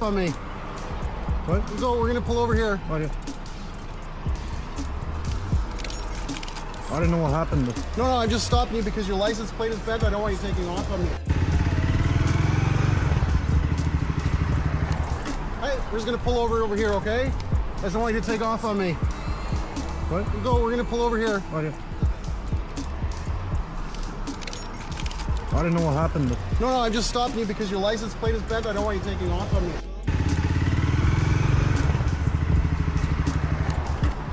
on me. What? So we're gonna pull over here. Oh, yeah. I didn't know what happened. No, I'm just stopping you because your license plate is bent. I don't want you taking off on me. Hey, we're just gonna pull over here, okay? I just don't want you to take off on me. What? So we're gonna pull over here. Oh, yeah. I didn't know what happened. No, I'm just stopping you because your license plate is bent. I don't want you taking off on me.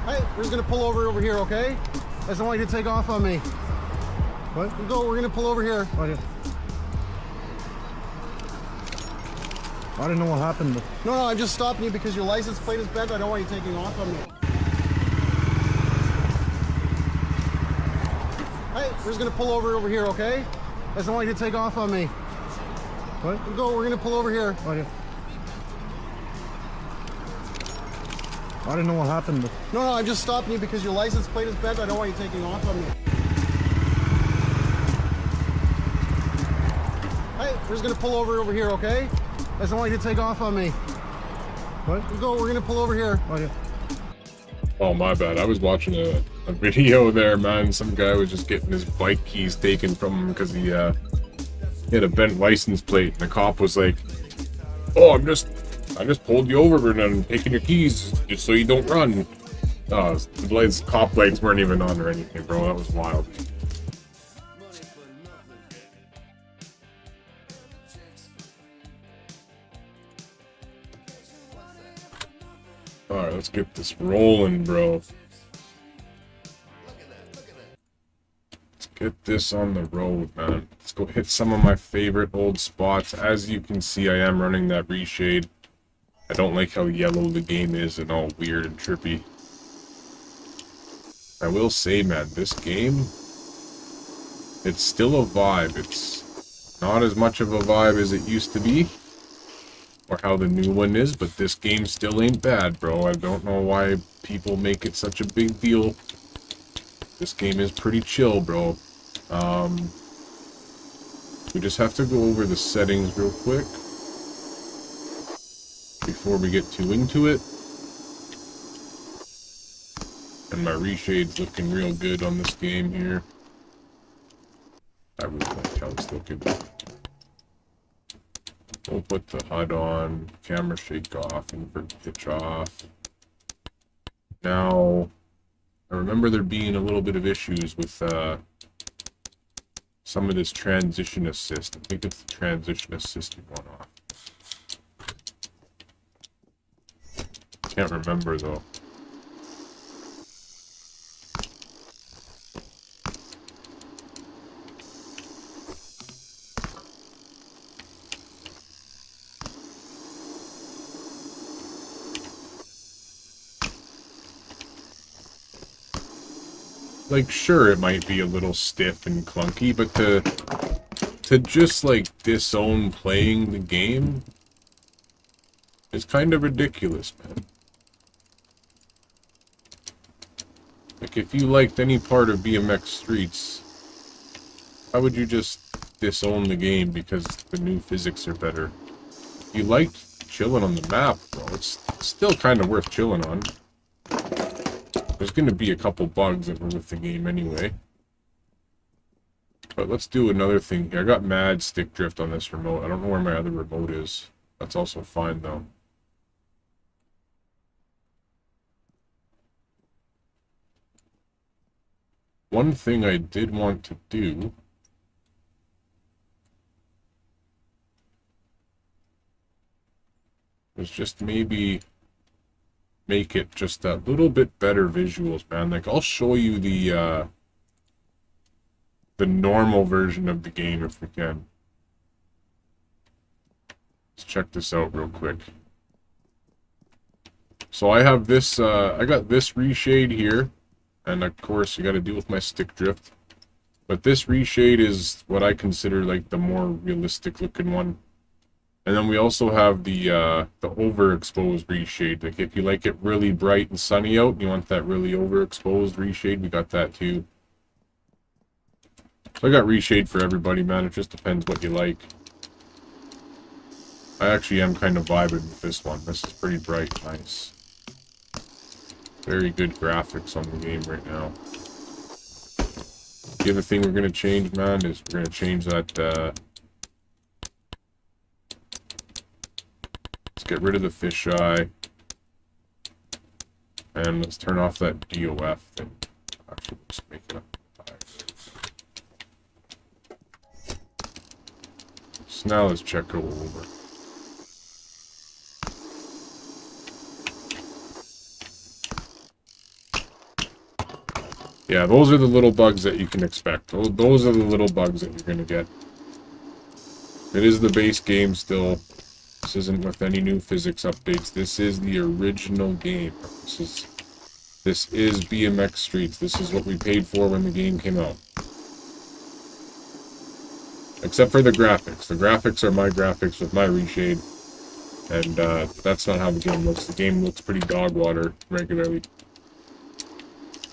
Hey, we're just gonna pull over here, okay? I just don't want you to take off on me. What? So we're gonna pull over here. Oh, yeah. I didn't know what happened. No, I'm just stopping you because your license plate is bent. I don't want you taking off on me. Hey, we're just gonna pull over here, okay? I just don't want you to take off on me. What? So we're gonna pull over here. Oh, yeah. I didn't know what happened. No, I'm just stopping you because your license plate is bent. I don't want you taking off on me. Hey, we're just gonna pull over here, okay? I just don't want you to take off on me. What? So we're gonna pull over here. Oh, yeah. Oh, my bad. I was watching a video there, man. Some guy was just getting his bike keys taken from him because he had a bent license plate. And the cop was like, "Oh, I just pulled you over and I'm taking your keys just so you don't run." The cop lights weren't even on or anything, bro. That was wild. Alright, let's get this rolling, bro. Let's get this on the road, man. Let's go hit some of my favorite old spots. As you can see, I am running that reshade. I don't like how yellow the game is and all weird and trippy. I will say, man, this game, it's still a vibe. It's not as much of a vibe as it used to be, or how the new one is, but this game still ain't bad, bro. I don't know why people make it such a big deal. This game is pretty chill, bro. We just have to go over the settings real quick before we get too into it. And my reshade's looking real good on this game here. I really like how it's looking. We'll put the HUD on, camera shake off, invert pitch off. Now, I remember there being a little bit of issues with some of this transition assist. I think it's the transition assist we want off. Can't remember though. Like, sure, it might be a little stiff and clunky, but to just, like, disown playing the game is kind of ridiculous, man. Like, if you liked any part of BMX Streets, why would you just disown the game because the new physics are better? If you liked chilling on the map, bro, it's still kind of worth chilling on. There's going to be a couple bugs that were with the game anyway. But let's do another thing here. I got mad stick drift on this remote. I don't know where my other remote is. That's also fine, though. One thing I did want to do was just maybe make it just a little bit better visuals, man. Like, I'll show you the normal version of the game if we can. Let's check this out real quick. So I have this, I got this reshade here, and of course you got to deal with my stick drift. But this reshade is what I consider like the more realistic looking one. And then we also have the overexposed reshade. Like, if you like it really bright and sunny out, and you want that really overexposed reshade, we got that too. So I got reshade for everybody, man. It just depends what you like. I actually am kind of vibing with this one. This is pretty bright, nice. Very good graphics on the game right now. The other thing we're going to change, man, is we're going to change that, let's get rid of the fisheye. And let's turn off that DOF thing. Actually, let's make it up. So now let's check it over. Yeah, those are the little bugs that you can expect. Those are the little bugs that you're going to get. It is the base game still. This isn't with any new physics updates. This is the original game. This is BMX Streets. This is what we paid for when the game came out. Except for the graphics. The graphics are my graphics with my reshade. And that's not how the game looks. The game looks pretty dog water regularly.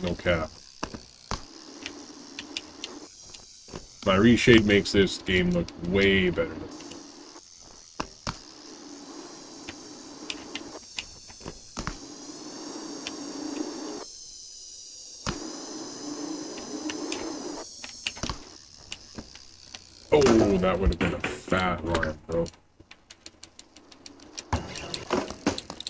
No cap. My reshade makes this game look way better. Oh, that would have been a fat line, bro.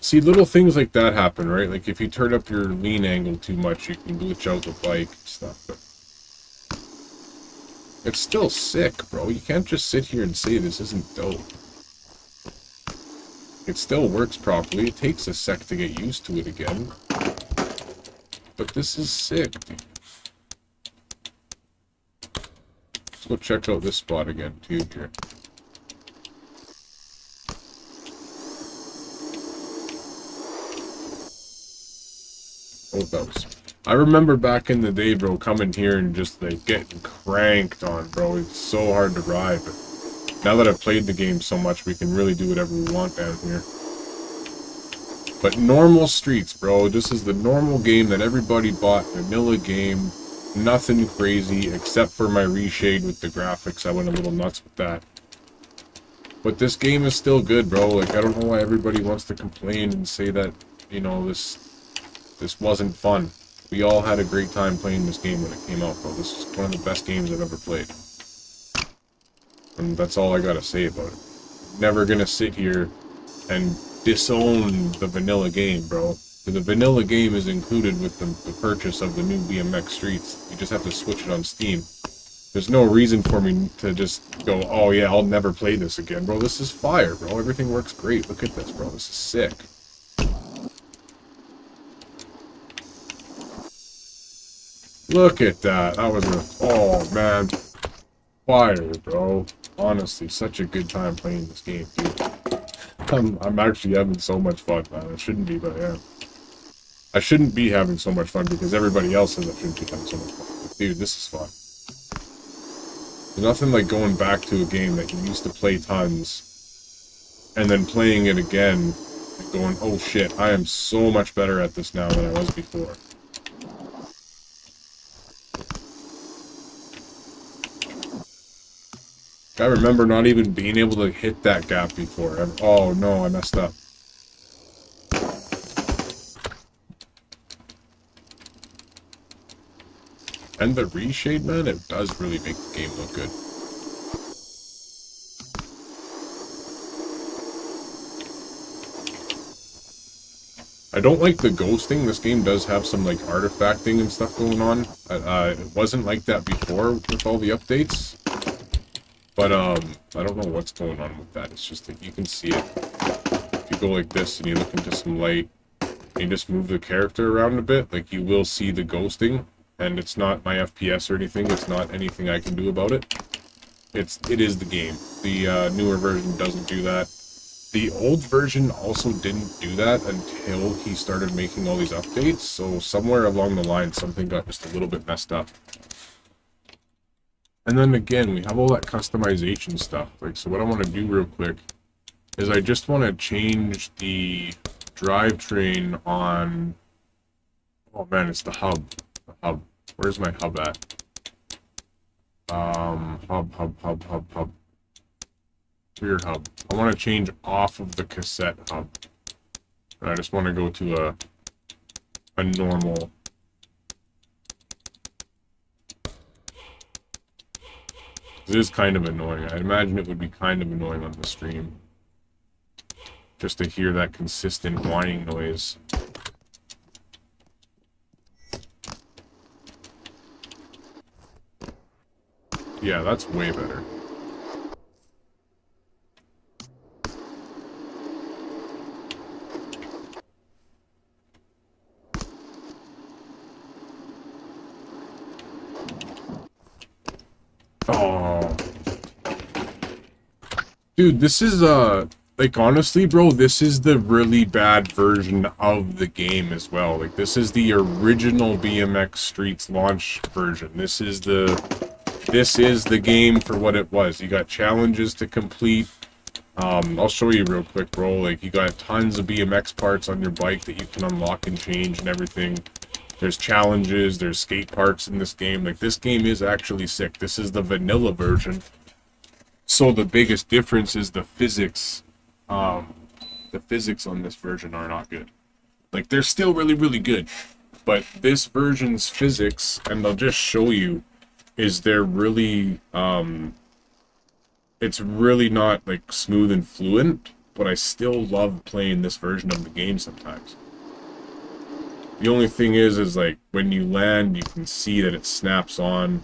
See, little things like that happen, right? Like, if you turn up your lean angle too much, you can glitch out the bike and stuff. But it's still sick, bro. You can't just sit here and say this isn't dope. It still works properly. It takes a sec to get used to it again. But this is sick, dude. Let's go check out this spot again, too, here. Oh, that was... I remember back in the day, bro, coming here and just, like, getting cranked on, bro. It's so hard to ride, but now that I've played the game so much, we can really do whatever we want down here. But normal streets, bro. This is the normal game that everybody bought. Vanilla game. Nothing crazy, except for my reshade with the graphics. I went a little nuts with that. But this game is still good, bro. Like, I don't know why everybody wants to complain and say that, you know, this wasn't fun. We all had a great time playing this game when it came out, bro. This is one of the best games I've ever played. And that's all I gotta say about it. Never gonna sit here and disown the vanilla game, bro. The vanilla game is included with the purchase of the new BMX Streets. You just have to switch it on Steam. There's no reason for me to just go, oh yeah, I'll never play this again. Bro, this is fire, bro. Everything works great. Look at this, bro. This is sick. Look at that. That was a... Oh, man. Fire, bro. Honestly, such a good time playing this game, dude. I'm actually having so much fun, man. I shouldn't be, but yeah. I shouldn't be having so much fun because everybody else says I shouldn't be having so much fun. But dude, this is fun. There's nothing like going back to a game that you used to play tons and then playing it again and going, oh shit, I am so much better at this now than I was before. I remember not even being able to hit that gap before. Oh no, I messed up. And the reshade, man, it does really make the game look good. I don't like the ghosting. This game does have some, like, artifacting and stuff going on. It wasn't like that before with all the updates. But, I don't know what's going on with that. It's just that you can see it. If you go like this and you look into some light, and you just move the character around a bit, like, you will see the ghosting. And it's not my FPS or anything. It's not anything I can do about it. It is the game. The newer version doesn't do that. The old version also didn't do that until he started making all these updates. So somewhere along the line, something got just a little bit messed up. And then again, we have all that customization stuff. Like, so what I want to do real quick is I just want to change the drivetrain on... Oh man, it's the hub. The hub. Where's my hub at? Hub. rear hub. I want to change off of the cassette hub. And I just want to go to a normal. It is kind of annoying. I imagine it would be kind of annoying on the stream. Just to hear that consistent whining noise. Yeah, that's way better. Oh. Dude, this is, like, honestly, bro, this is the really bad version of the game as well. Like, this is the original BMX Streets launch version. This is the game for what it was. You got challenges to complete. I'll show you real quick, bro. Like, you got tons of BMX parts on your bike that you can unlock and change and everything. There's challenges, there's skate parks in this game. Like, this game is actually sick. This is the vanilla version. So the biggest difference is the physics. The physics on this version are not good. Like, they're still really, really good. But this version's physics, and they'll just show you, is they're really, it's really not, like, smooth and fluent, but I still love playing this version of the game sometimes. The only thing is like, when you land, you can see that it snaps on.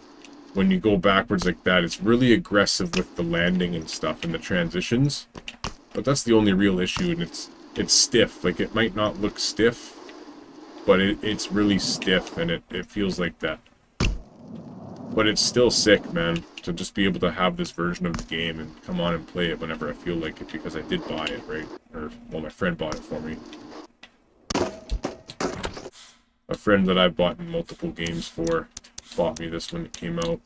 When you go backwards like that, it's really aggressive with the landing and stuff and the transitions. But that's the only real issue, and it's stiff. Like, it might not look stiff, but it's really stiff, and it feels like that. But it's still sick, man, to just be able to have this version of the game and come on and play it whenever I feel like it, because I did buy it, right? Or, well, my friend bought it for me. A friend that I've bought multiple games for bought me this when it came out.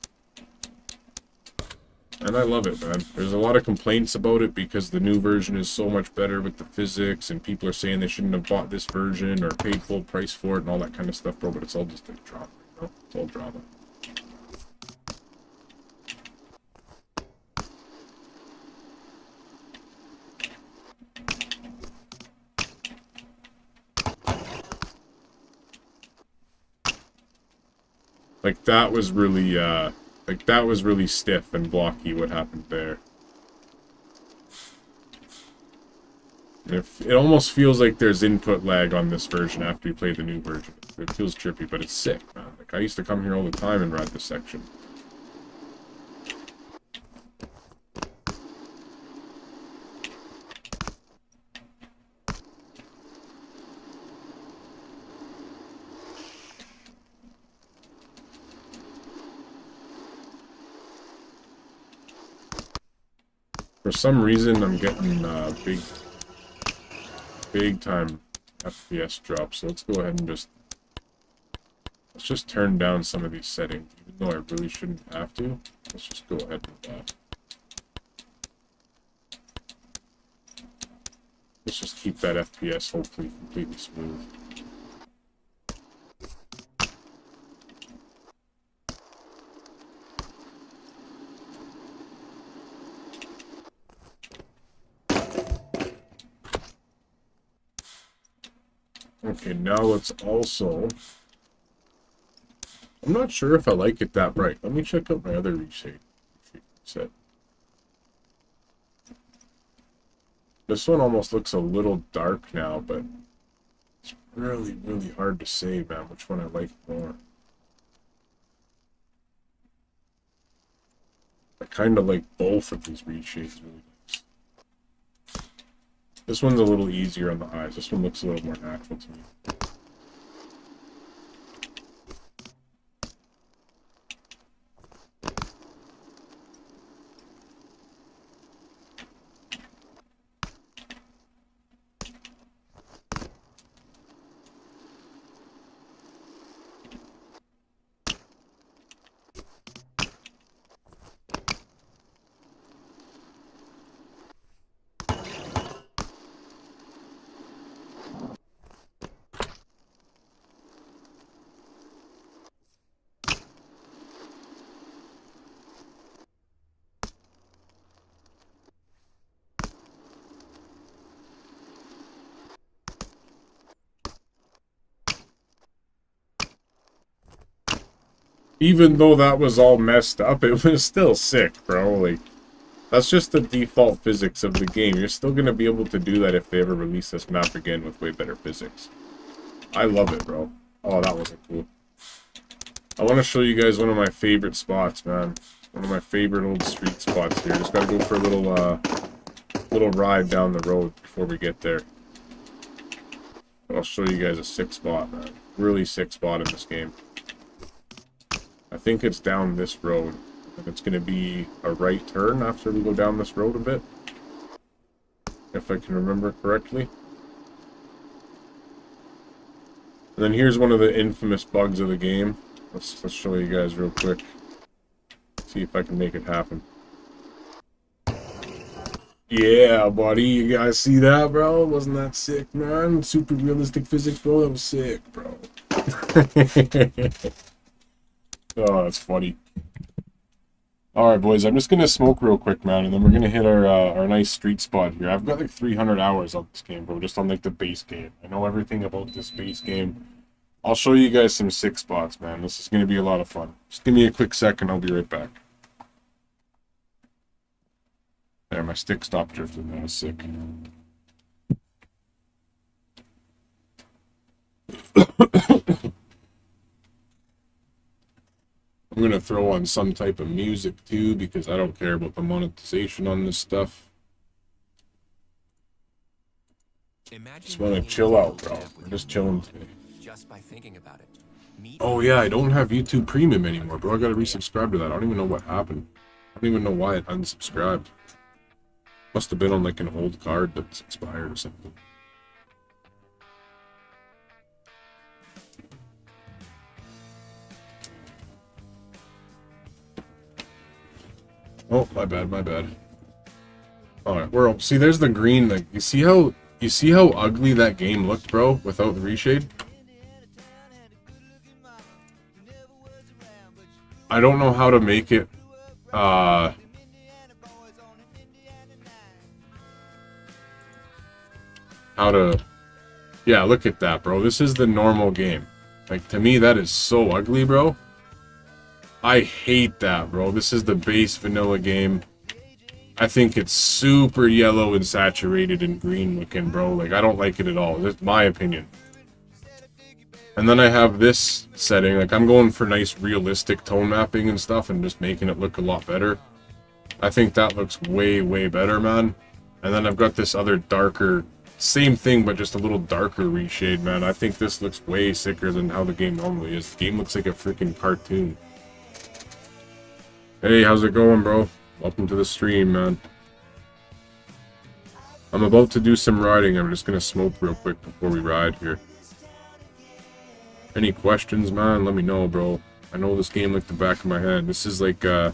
And I love it, man. There's a lot of complaints about it because the new version is so much better with the physics, and people are saying they shouldn't have bought this version or paid full price for it and all that kind of stuff, bro, but it's all just like drama, you know? It's all drama. Like, that was really stiff and blocky, what happened there. It almost feels like there's input lag on this version after you play the new version. It feels trippy, but it's sick, man. Like, I used to come here all the time and ride this section. For some reason, I'm getting big time FPS drops. So let's go ahead and let's just turn down some of these settings, even though I really shouldn't have to. Let's just go ahead and let's just keep that FPS hopefully completely smooth. Okay, now let's also... I'm not sure if I like it that bright. Let me check out my other reshade set. This one almost looks a little dark now, but it's really, really hard to say, man, which one I like more. I kind of like both of these reshades really nice. This one's a little easier on the eyes. This one looks a little more natural to me. Even though that was all messed up, it was still sick, bro. Like, that's just the default physics of the game. You're still gonna be able to do that if they ever release this map again with way better physics. I love it, bro. Oh, that wasn't cool. I want to show you guys one of my favorite spots, man. One of my favorite old street spots here. Just gotta go for a little ride down the road before we get there. I'll show you guys a sick spot, man. Really sick spot in this game. I think it's down this road. And it's gonna be a right turn after we go down this road a bit. If I can remember correctly. And then here's one of the infamous bugs of the game. Let's show you guys real quick. See if I can make it happen. Yeah, buddy. You guys see that, bro? Wasn't that sick, man? Super realistic physics, bro. That was sick, bro. Oh, that's funny. Alright, boys. I'm just going to smoke real quick, man. And then we're going to hit our nice street spot here. I've got like 300 hours on this game, bro. Just on like the base game. I know everything about this base game. I'll show you guys some sick spots, man. This is going to be a lot of fun. Just give me a quick second. I'll be right back. There, my stick stopped drifting. That was sick. I'm going to throw on some type of music, too, because I don't care about the monetization on this stuff. Just want to chill out, bro. We're just chilling today. Just by thinking about it. Oh yeah, I don't have YouTube Premium anymore, bro. I gotta resubscribe to that. I don't even know what happened. I don't even know why it unsubscribed. Must have been on like an old card that's expired or something. Oh, my bad, my bad. Alright, we're see there's the green, like you see how ugly that game looked, bro, without the reshade? I don't know how to make it, how to, yeah, look at that, bro. This is the normal game. Like, to me, that is so ugly, bro. I hate that, bro. This is the base vanilla game. I think it's super yellow and saturated and green looking, bro. Like, I don't like it at all. That's my opinion. And then I have this setting, like I'm going for nice realistic tone mapping and stuff and just making it look a lot better. I think that looks way, way better, man. And then I've got this other darker, same thing but just a little darker reshade, man. I think this looks way sicker than how the game normally is. The game looks like a freaking cartoon. Hey, how's it going, bro? Welcome to the stream, man. I'm about to do some riding. I'm just gonna smoke real quick before we ride here. Any questions, man? Let me know, bro. I know this game like the back of my head. This is like a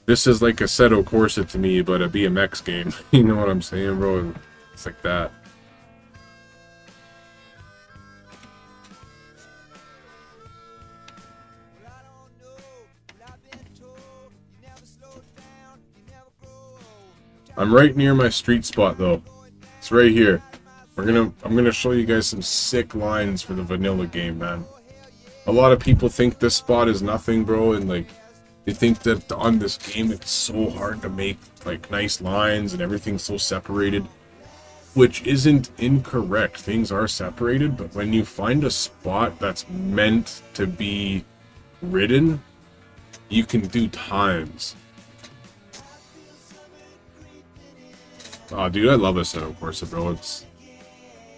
Assetto Corsa to me, but a BMX game. You know what I'm saying, bro? It's like that. I'm right near my street spot, though. It's right here. I'm gonna show you guys some sick lines for the vanilla game, man. A lot of people think this spot is nothing, bro, and like they think that on this game it's so hard to make like nice lines and everything's so separated, which isn't incorrect. Things are separated, but when you find a spot that's meant to be ridden, you can do times. Oh, dude, I love Assetto Corsa, bro. It's,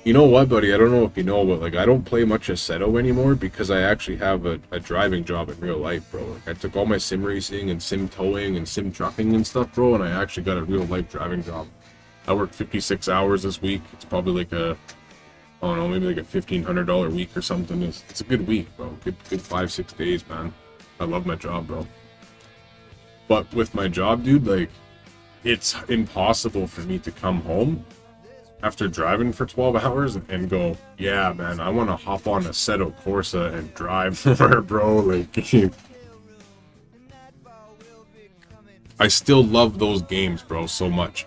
you know what, buddy? I don't know if you know, but like I don't play much Assetto anymore because I actually have a driving job in real life, bro. Like I took all my sim racing and sim towing and sim trucking and stuff, bro, and I actually got a real life driving job. I worked 56 hours this week. It's probably like a, I don't know, maybe like a $1,500 week or something. It's a good week, bro. Good 5-6 days, man. I love my job, bro. But with my job, dude, like, it's impossible for me to come home after driving for 12 hours and go, yeah, man, I want to hop on Assetto Corsa and drive more, bro. Like, I still love those games, bro, so much.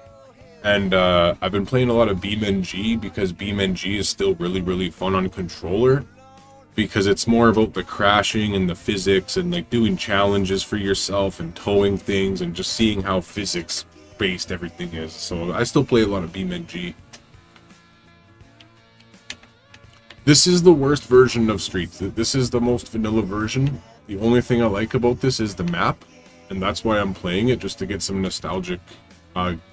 And I've been playing a lot of BMX because BMX is still really, really fun on controller. because it's more about the crashing and the physics and like doing challenges for yourself and towing things and just seeing how physics based everything is. So I still play a lot of BeamNG. This is the worst version of Streets. This is the most vanilla version. The only thing I like about this is the map, and that's why I'm playing it, just to get some nostalgic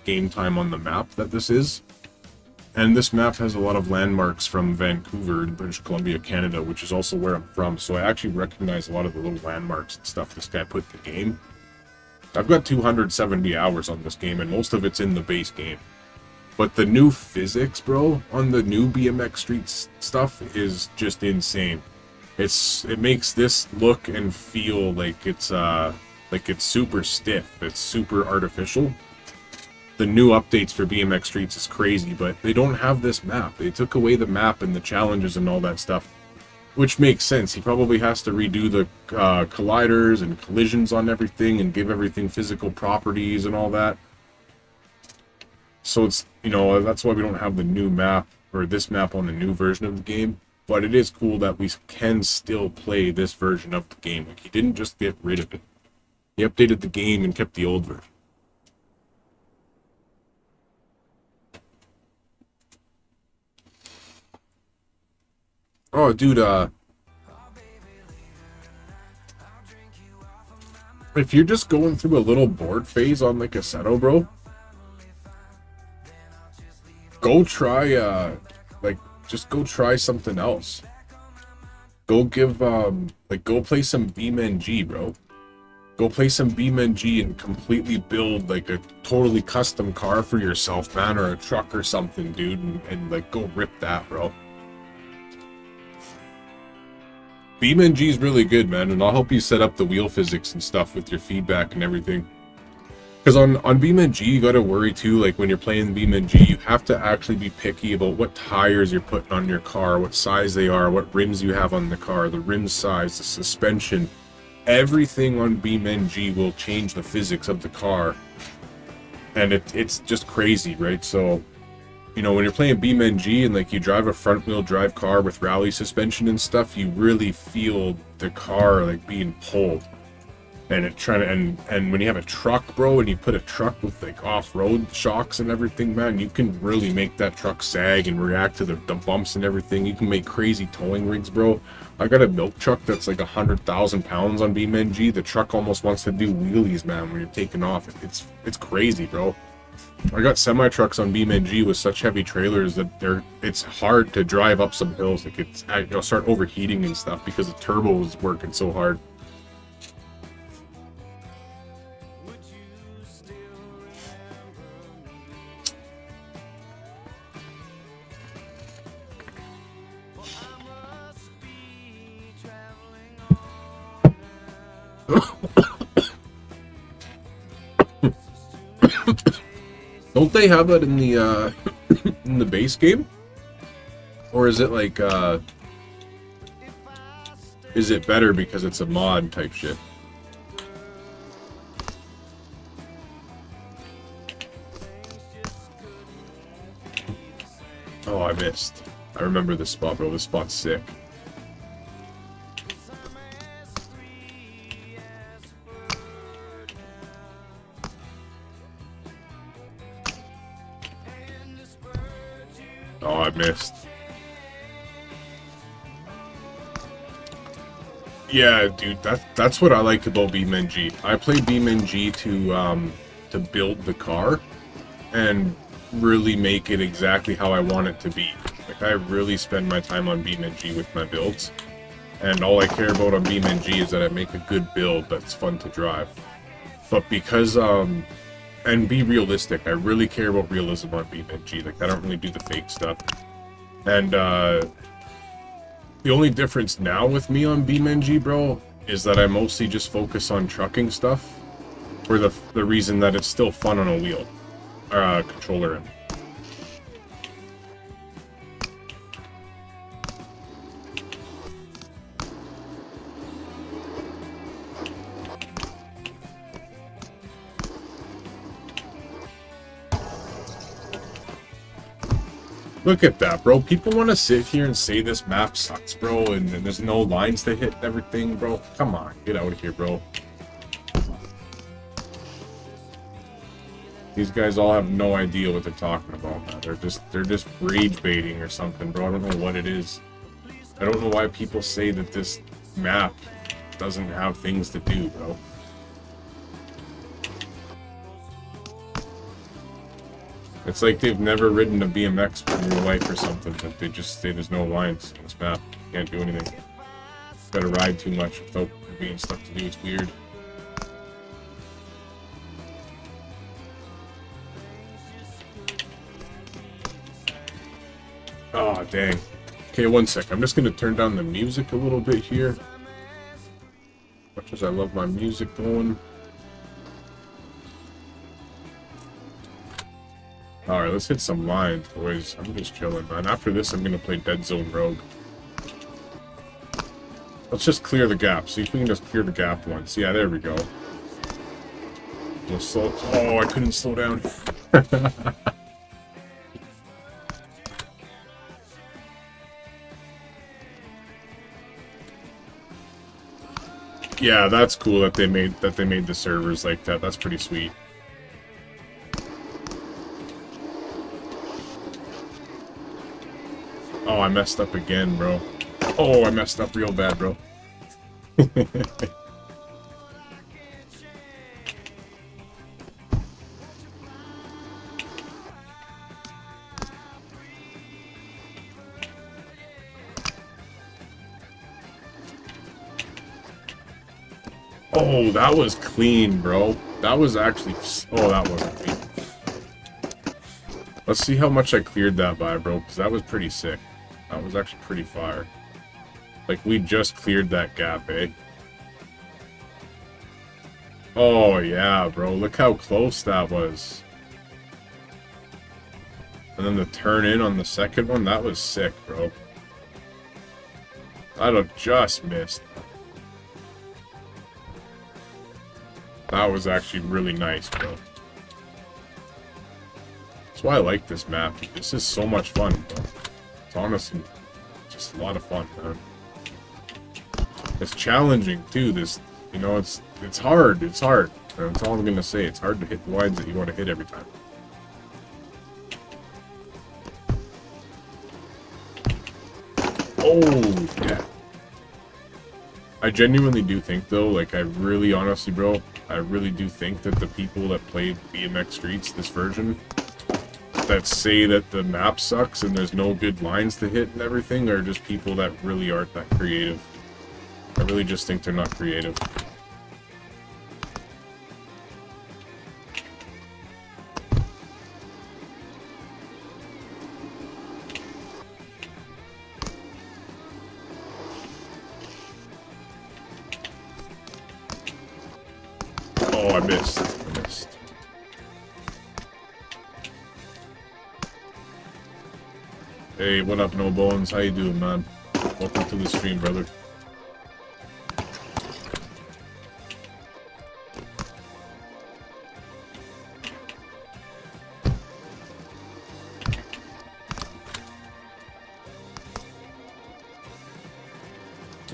game time on the map that this is. And this map has a lot of landmarks from Vancouver in British Columbia, Canada, which is also where I'm from, so I actually recognize a lot of the little landmarks and stuff this guy put in the game. I've got 270 hours on this game, and most of it's in the base game. But the new physics, bro, on the new BMX Streets stuff is just insane. It makes this look and feel like it's super stiff. It's super artificial. The new updates for BMX Streets is crazy, but they don't have this map. They took away the map and the challenges and all that stuff, which makes sense. He probably has to redo the colliders and collisions on everything and give everything physical properties and all that. So it's, you know, that's why we don't have the new map, or this map on the new version of the game. But it is cool that we can still play this version of the game. Like, he didn't just get rid of it. He updated the game and kept the old version. Oh, dude, if you're just going through a little bored phase on, like, Assetto, bro, go try, just go try something else. Go give, go play some BeamNG, bro. Go play some BeamNG and completely build, like, a totally custom car for yourself, man, or a truck or something, dude, and like, go rip that, bro. BeamNG is really good, man, and I'll help you set up the wheel physics and stuff with your feedback and everything. Because on BeamNG, you gotta worry too, like when you're playing BeamNG, you have to actually be picky about what tires you're putting on your car, what size they are, what rims you have on the car, the rim size, the suspension. Everything on BeamNG will change the physics of the car. And it's just crazy, right? So, you know, when you're playing BeamNG and like you drive a front wheel drive car with rally suspension and stuff, you really feel the car like being pulled. And and when you have a truck, bro, and you put a truck with like off-road shocks and everything, man, you can really make that truck sag and react to the bumps and everything. You can make crazy towing rigs, bro. I got a milk truck that's like 100,000 pounds on BeamNG. The truck almost wants to do wheelies, man, when you're taking off. It's crazy, bro. I got semi-trucks on BeamNG with such heavy trailers that it's hard to drive up some hills. Like you'll start overheating and stuff because the turbo is working so hard. Don't they have that in the in the base game? Or is it like is it better because it's a mod type shit? Oh, I missed. I remember this spot, bro. This spot's sick. Oh, I missed. Yeah, dude, that's what I like about BeamNG. I play BeamNG to build the car and really make it exactly how I want it to be. Like, I really spend my time on BeamNG with my builds, and all I care about on BeamNG is that I make a good build that's fun to drive. But because and be realistic. I really care about realism on BeamNG. Like, I don't really do the fake stuff. And the only difference now with me on BeamNG, bro, is that I mostly just focus on trucking stuff for the reason that it's still fun on a wheel or a controller. Look at that, bro. People want to sit here and say this map sucks, bro, and there's no lines to hit and everything, bro. Come on, get out of here, bro. These guys all have no idea what they're talking about, man. They're just rage baiting or something, bro. I don't know what it is. I don't know why people say that this map doesn't have things to do, bro. It's like they've never ridden a BMX in real life or something, but they just say there's no lines on this map. You can't do anything. Gotta ride too much without being stuff to do. It's weird. Oh, dang. Okay, one sec. I'm just gonna turn down the music a little bit here. As much as I love my music going. Alright, let's hit some lines, boys. I'm just chilling, man. After this, I'm gonna play Dead Zone Rogue. Let's just clear the gap. See if we can just clear the gap once. Yeah, there we go. We'll slow. Oh, I couldn't slow down. Yeah, that's cool that they made the servers like that. That's pretty sweet. Oh, I messed up again, bro. Oh, I messed up real bad, bro. Oh, that was clean, bro. That was actually... Oh, that wasn't clean. Let's see how much I cleared that by, bro, because that was pretty sick. That was actually pretty fire. Like, we just cleared that gap, eh? Oh, yeah, bro. Look how close that was. And then the turn in on the second one, that was sick, bro. I'd have just missed. That was actually really nice, bro. That's why I like this map. This is so much fun, bro. It's honestly just a lot of fun, man. It's challenging too. This, you know, it's hard. It's hard. That's all I'm gonna say. It's hard to hit the lines that you want to hit every time. Oh yeah. I genuinely do think though, like I really honestly, bro, I really do think that the people that played BMX Streets, this version, that say that the map sucks and there's no good lines to hit and everything are just people that really aren't that creative. I really just think they're not creative. Oh, I missed. I missed. Hey, what up, No Bones? How you doing, man? Welcome to the stream, brother.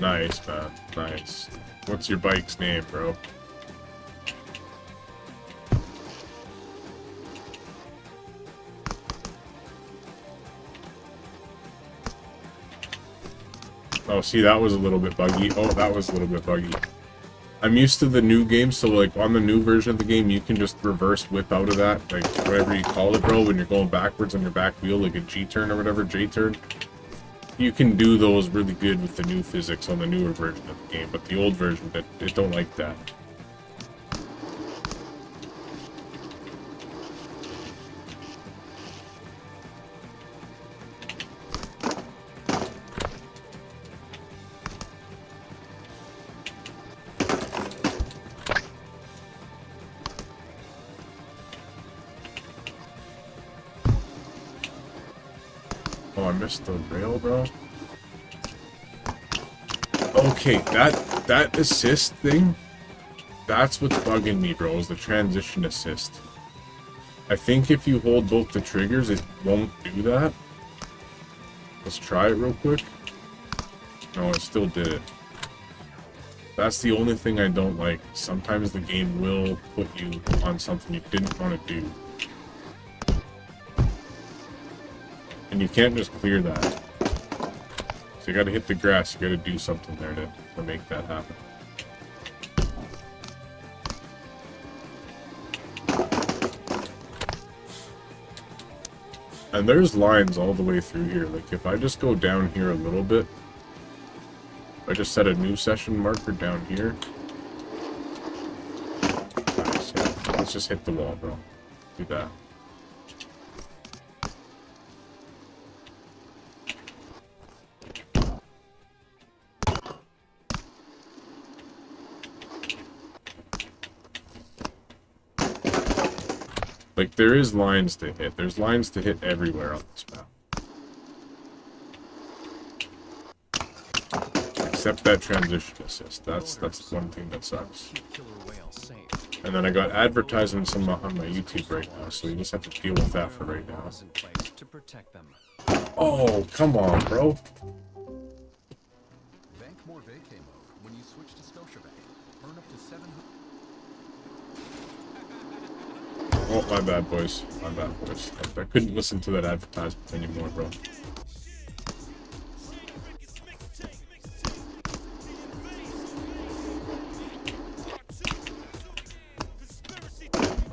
Nice, man. Nice. What's your bike's name, bro? Oh, see, that was a little bit buggy. Oh, that was a little bit buggy. I'm used to the new game, so, like, on the new version of the game, you can just reverse whip out of that, like, whatever you call it, bro, when you're going backwards on your back wheel, like a G-turn or whatever, J-turn. You can do those really good with the new physics on the newer version of the game, but the old version, it don't like that. Oh, I missed the rail, bro. Okay, that assist thing, that's what's bugging me, bro, is the transition assist. I think if you hold both the triggers, it won't do that. Let's try it real quick. No, it still did it. That's the only thing I don't like. Sometimes the game will put you on something you didn't want to do. And you can't just clear that. So you gotta hit the grass, you gotta do something there to make that happen. And there's lines all the way through here. Like, if I just go down here a little bit, I just set a new session marker down here. Nice, yeah. Let's just hit the wall, bro. Do that. Like, there is lines to hit. There's lines to hit everywhere on this map. Except that transition assist. That's one thing that sucks. And then I got advertisements on my YouTube right now, so you just have to deal with that for right now. Oh, come on, bro. Oh, my bad, boys. My bad, boys. I couldn't listen to that advertisement anymore, bro.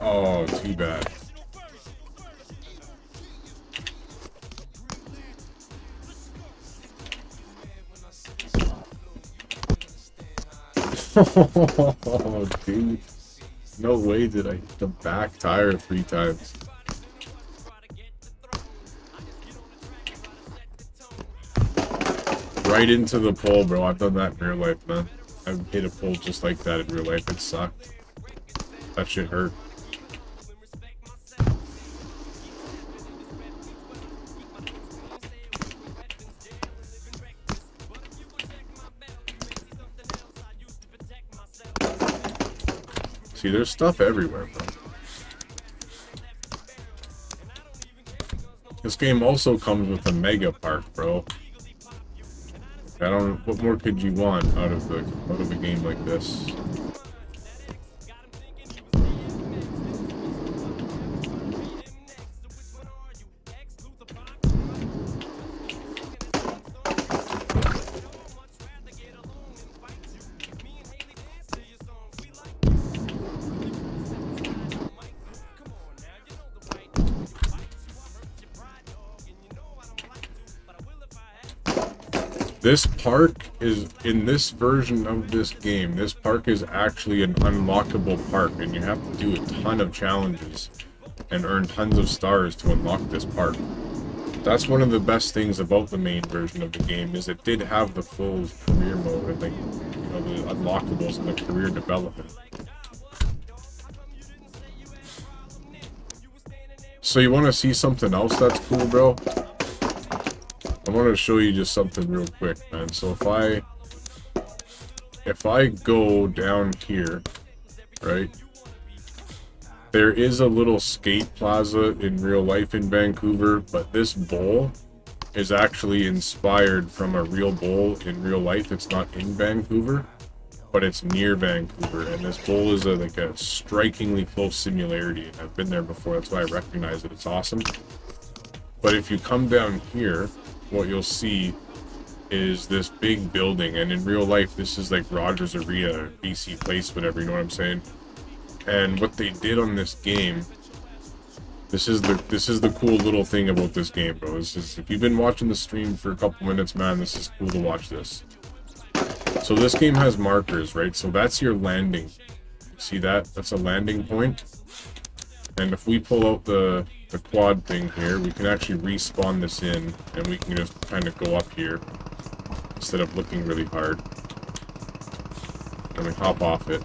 Oh, too bad. Oh, dude. No way did I hit the back tire 3 times. Right into the pole, bro. I've done that in real life, man. I've hit a pole just like that in real life. It sucked. That shit hurt. See, there's stuff everywhere, bro. This game also comes with a mega park, bro. I don't. What more could you want out of a game like this? This park is, in this version of this game, this park is actually an unlockable park, and you have to do a ton of challenges and earn tons of stars to unlock this park. That's one of the best things about the main version of the game, is it did have the full career mode and, like, you know, the unlockables and the career development. So you want to see something else that's cool, bro? I want to show you just something real quick, man. So if I go down here, right, there is a little skate plaza in real life in Vancouver, but this bowl is actually inspired from a real bowl in real life. It's not in Vancouver, but it's near Vancouver, and this bowl is like a strikingly close similarity, and I've been there before. That's why I recognize it. It's awesome. But if you come down here, what you'll see is this big building, and in real life this is like Rogers Arena, BC Place, whatever, you know what I'm saying? And what they did on this game, this is the cool little thing about this game, bro. This is, if you've been watching the stream for a couple minutes, man, this is cool to watch this. So this game has markers, right? So that's your landing. See that? That's a landing point. And if we pull out the quad thing here, we can actually respawn this in, and we can just kind of go up here instead of looking really hard. And we hop off it.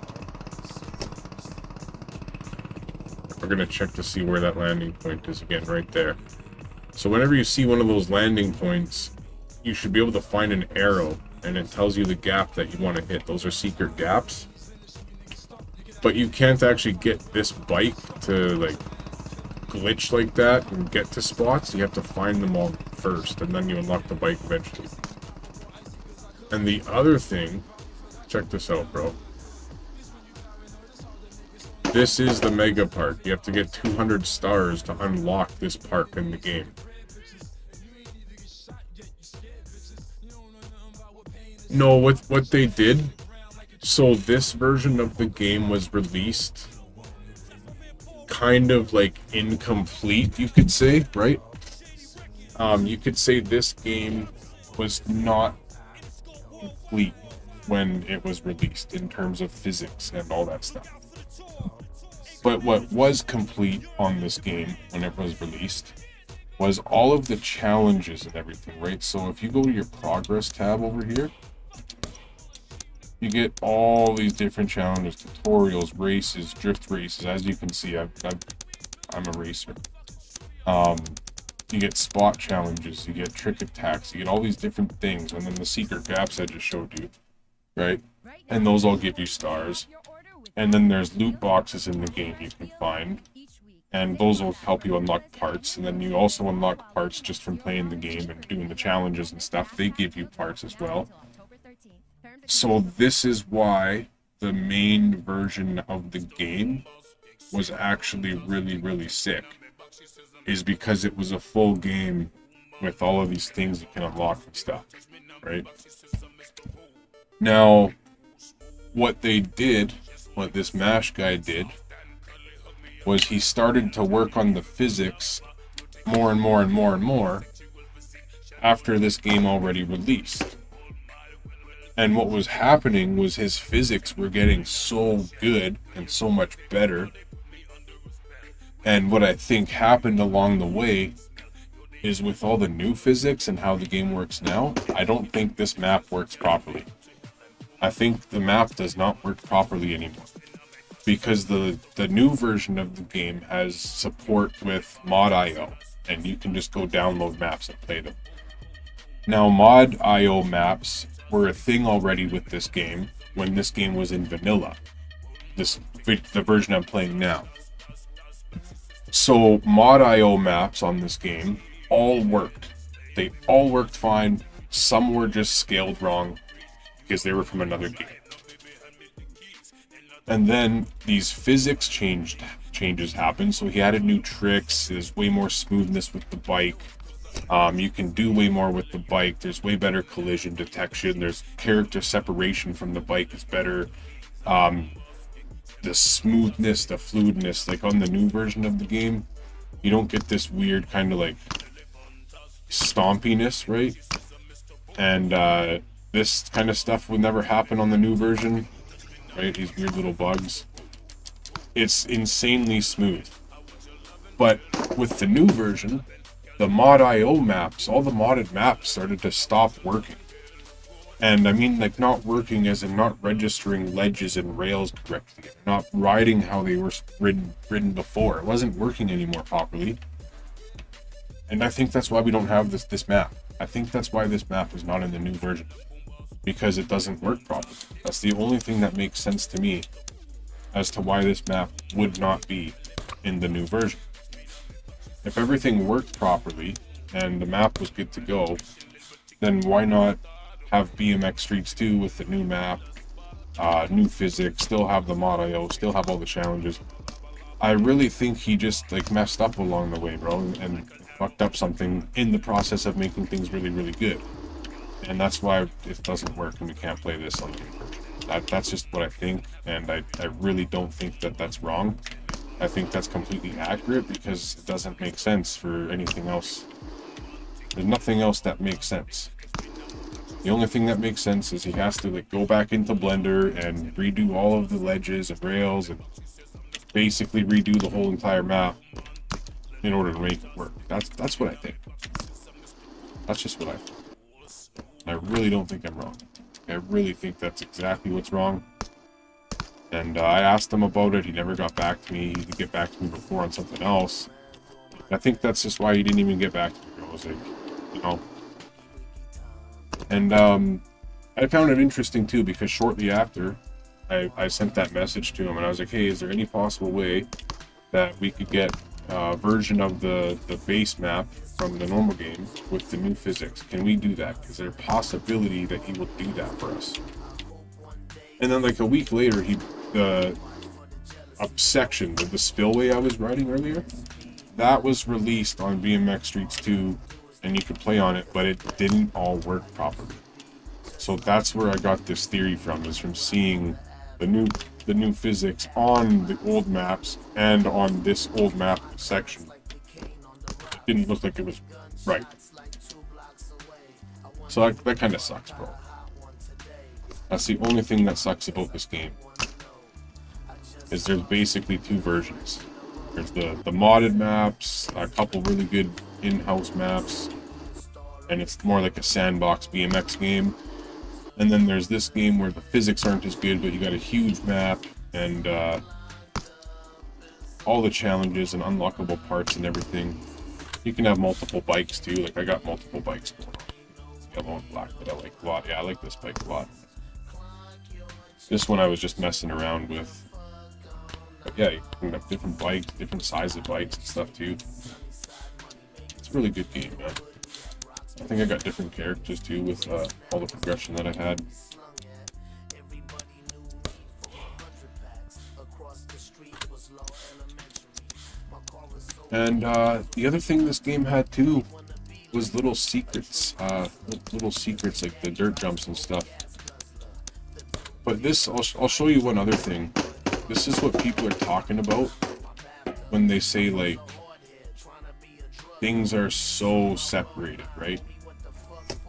We're going to check to see where that landing point is again, right there. So whenever you see one of those landing points, you should be able to find an arrow, and it tells you the gap that you want to hit. Those are secret gaps. But you can't actually get this bike to, like, glitch like that and get to spots, you have to find them all first, and then you unlock the bike eventually. And the other thing, check this out, bro. This is the mega park. You have to get 200 stars to unlock this park in the game. No, what they did, so this version of the game was released kind of like incomplete, you could say, right? You could say this game was not complete when it was released in terms of physics and all that stuff. But what was complete on this game when it was released was all of the challenges and everything, right? So if you go to your progress tab over here, you get all these different challenges, tutorials, races, drift races. As you can see, I'm a racer. You get spot challenges, you get trick attacks, you get all these different things, and then the secret gaps I just showed you, right? And those all give you stars. And then there's loot boxes in the game you can find, and those will help you unlock parts. And then you also unlock parts just from playing the game and doing the challenges and stuff. They give you parts as well. So this is why the main version of the game was actually really, really sick, is because it was a full game with all of these things you can unlock and stuff, right? Now, what they did, what this MASH guy did, was he started to work on the physics more and more and more and more after this game already released. And what was happening was his physics were getting so good and so much better. And what I think happened along the way is, with all the new physics and how the game works now, I don't think this map works properly. I think the map does not work properly anymore, because the new version of the game has support with mod.io, and you can just go download maps and play them. Now, mod.io maps were a thing already with this game when this game was in vanilla, the version I'm playing now. So mod.io maps on this game all worked. They all worked fine. Some were just scaled wrong because they were from another game. And then these physics changes happened. So he added new tricks. There's way more smoothness with the bike. You can do way more with the bike. There's way better collision detection. There's character separation from the bike is better. The smoothness, the fluidness, like on the new version of the game, you don't get this weird kind of like stompiness, right? And this kind of stuff would never happen on the new version, right? These weird little bugs. It's insanely smooth. But with the new version, the mod.io maps, all the modded maps started to stop working. And I mean, like, not working as in not registering ledges and rails correctly, not riding how they were ridden before. It wasn't working anymore properly. And I think that's why we don't have this map. I think that's why this map is not in the new version, because it doesn't work properly. That's the only thing that makes sense to me as to why this map would not be in the new version. If everything worked properly and the map was good to go, then why not have BMX Streets 2 with the new map, new physics, still have the mod.io, still have all the challenges. I really think he just like messed up along the way, bro, and fucked up something in the process of making things really, really good. And that's why it doesn't work and we can't play this on the new version. That's just what I think, and I really don't think that that's wrong. I think that's completely accurate, because it doesn't make sense for anything else. There's nothing else that makes sense. The only thing that makes sense is he has to like go back into Blender and redo all of the ledges and rails and basically redo the whole entire map in order to make it work. That's what I think. That's just what I think. I really don't think I'm wrong. I really think that's exactly what's wrong. And I asked him about it. He never got back to me. He could get back to me before on something else. I think that's just why he didn't even get back to me. I was like, you know. And I found it interesting too, because shortly after, I sent that message to him and I was like, hey, is there any possible way that we could get version of the base map from the normal game with the new physics? Can we do that? Is there a possibility that he will do that for us? And then like a week later, a section of the spillway I was riding earlier, that was released on BMX Streets 2, and you could play on it, but it didn't all work properly. So that's where I got this theory from, is from seeing the new physics on the old maps and on this old map section. It didn't look like it was right. So that kind of sucks, bro. That's the only thing that sucks about this game. Is there's basically two versions. There's the modded maps, a couple really good in-house maps, and it's more like a sandbox BMX game. And then there's this game where the physics aren't as good, but you got a huge map and all the challenges and unlockable parts and everything. You can have multiple bikes too. Like I got multiple bikes going on. Yellow and black that I like a lot. Yeah, I like this bike a lot. This one I was just messing around with. But yeah, you can have different bikes, different size of bikes and stuff too. It's a really good game, man. I think I got different characters too with all the progression that I had. And the other thing this game had too was little secrets. Little secrets like the dirt jumps and stuff. But this, I'll show you one other thing. This is what people are talking about when they say like things are so separated, right?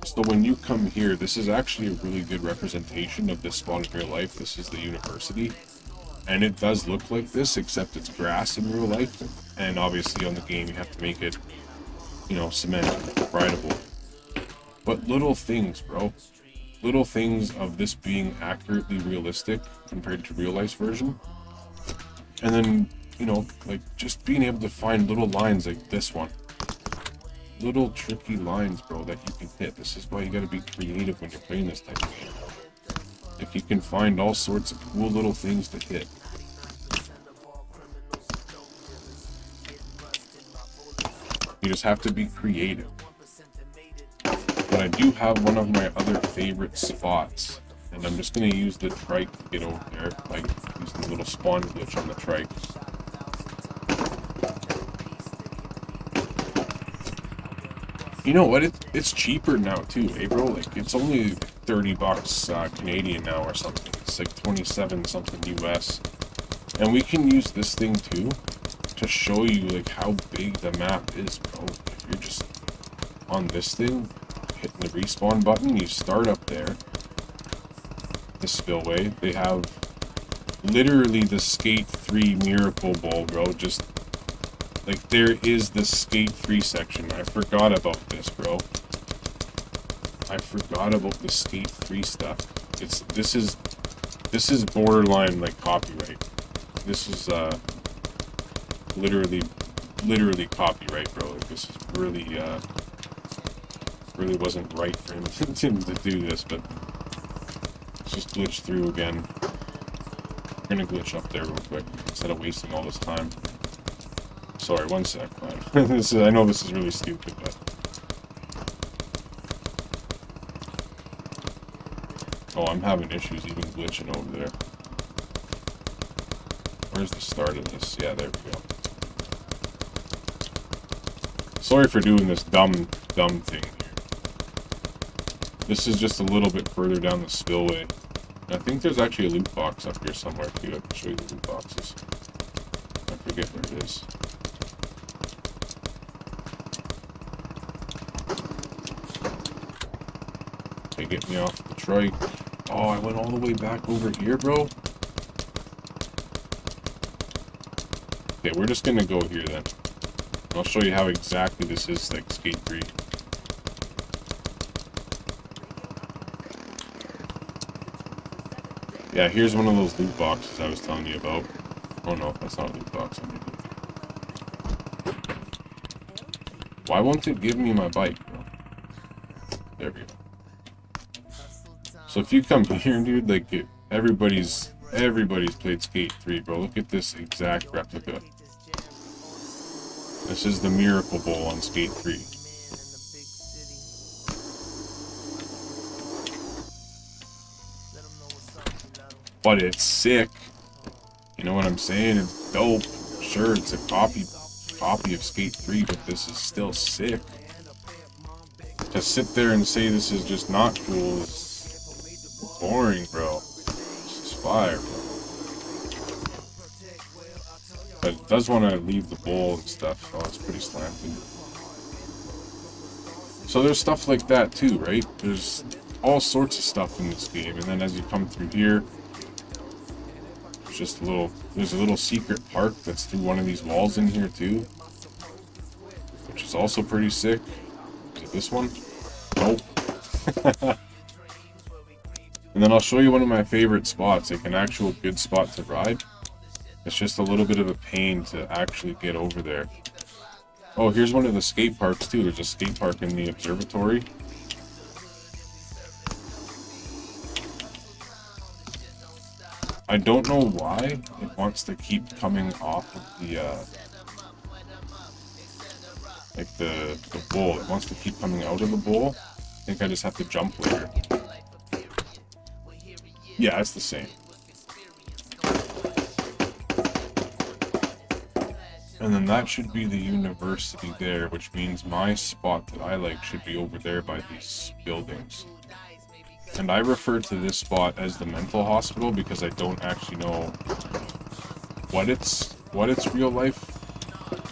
So when you come here, this is actually a really good representation of this spot in real life. This is the university, and it does look like this, except it's grass in real life, and obviously on the game you have to make it, you know, cement rideable. But little things, bro. Little things of this being accurately realistic compared to real life's version. And then, you know, like just being able to find little lines like this one. Little tricky lines, bro, that you can hit. This is why you gotta be creative when you're playing this type of game. Like you can find all sorts of cool little things to hit. You just have to be creative. But I do have one of my other favorite spots, and I'm just going to use the trike to get over there, like using the little spawn glitch on the trike. You know what, it's cheaper now too, eh bro? Like it's only 30 bucks Canadian now or something. It's like 27 something US. And we can use this thing too to show you like how big the map is, bro. If you're just on this thing, hitting the respawn button, you start up there, the spillway. They have literally the Skate 3 Miracle Bowl, bro. Just like there is the Skate 3 section. I forgot about this, bro. I forgot about the Skate 3 stuff. This is borderline like copyright. This is literally copyright, bro. Like this is really wasn't right for him to do this, but let's just glitch through again. We're gonna glitch up there real quick instead of wasting all this time. Sorry, one sec, man. I know this is really stupid, but oh, I'm having issues even glitching over there. Where's the start of this? Yeah, there we go. Sorry for doing this dumb thing here. This is just a little bit further down the spillway. And I think there's actually a loot box up here somewhere too. I can show you the loot boxes. I forget where it is. They get me off the trike. Oh, I went all the way back over here, bro. Okay, we're just gonna go here then. I'll show you how exactly this is like Skate 3. Yeah, here's one of those loot boxes I was telling you about. Oh no, that's not a loot box. Why won't it give me my bike, bro? There we go. So if you come here, dude, like everybody's played Skate 3, bro. Look at this exact replica. This is the Miracle Bowl on Skate 3. But it's sick. You know what I'm saying? It's dope. Sure, it's a copy of Skate 3, but this is still sick. To sit there and say this is just not cool is boring, bro. This is fire, bro. But it does want to leave the bowl and stuff. Oh, it's pretty slanted. So there's stuff like that too, right? There's all sorts of stuff in this game, and then as you come through here, there's a little secret park that's through one of these walls in here too, which is also pretty sick. Is it this one? Nope. And then I'll show you one of my favorite spots, like an actual good spot to ride. It's just a little bit of a pain to actually get over there. Oh, here's one of the skate parks too. There's a skate park in the observatory. I don't know why it wants to keep coming off of the like the bowl. It wants to keep coming out of the bowl. I think I just have to jump later. Yeah, it's the same. And then that should be the university there, which means my spot that I like should be over there by these buildings. And I refer to this spot as the mental hospital because I don't actually know what its real life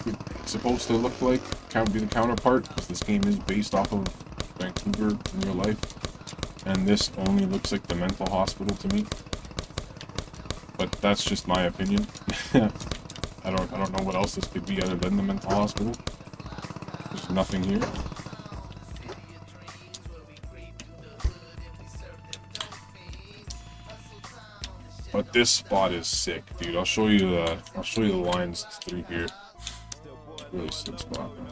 is supposed to look like. Can't be the counterpart because this game is based off of Vancouver in real life, and this only looks like the mental hospital to me. But that's just my opinion. I don't know what else this could be other than the mental hospital. There's nothing here. But this spot is sick, dude. I'll show you the lines through here. Really sick spot, man.